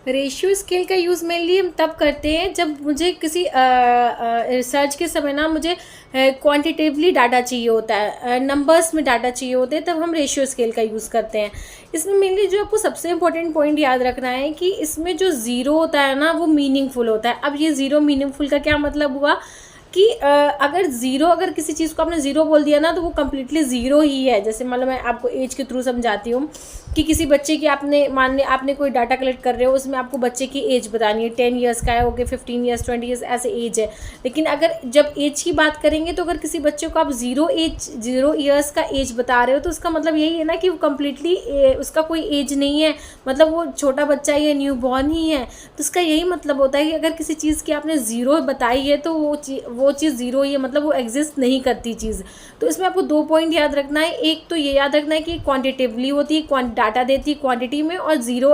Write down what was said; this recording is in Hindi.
रेशियो स्केल का यूज़ मेनली हम तब करते हैं जब मुझे किसी रिसर्च के समय ना मुझे क्वांटिटेटिवली डाटा चाहिए होता है, नंबर्स में डाटा चाहिए होते हैं, तब हम रेशियो स्केल का यूज़ करते हैं। इसमें मेनली जो आपको सबसे इंपॉर्टेंट पॉइंट याद रखना है कि इसमें जो ज़ीरो होता है ना वो मीनिंगफुल होता है। अब ये ज़ीरो मीनिंगफुल का क्या मतलब हुआ कि अगर ज़ीरो, अगर किसी चीज़ को आपने ज़ीरो बोल दिया ना तो वो कम्प्लीटली ज़ीरो ही है। जैसे मान लो मैं आपको एज के थ्रू समझाती हूँ कि किसी बच्चे की आपने मान लिया आपने कोई डाटा कलेक्ट कर रहे हो, उसमें आपको बच्चे की एज बतानी है, 10 ईयर्स का है, ओके 15 ईयर्स 20 ईयर्स ऐसे एज है। लेकिन अगर जब एज की बात करेंगे तो अगर किसी बच्चे को आप ज़ीरो ईयर्स का एज बता रहे हो तो उसका मतलब यही है ना कि वो कम्प्लीटली उसका कोई एज नहीं है, मतलब वो छोटा बच्चा ही है, न्यू बॉर्न ही है। तो इसका यही मतलब होता है कि अगर किसी चीज़ की आपने ज़ीरो बताई है तो वो चीज़ ज़ीरो ही है, मतलब वो एग्जिस्ट नहीं करती चीज़। तो इसमें आपको 2 पॉइंट याद रखना है। एक तो ये याद रखना है कि क्वांटिटेटिवली होती है, डाटा देती है क्वांटिटी में, और ज़ीरो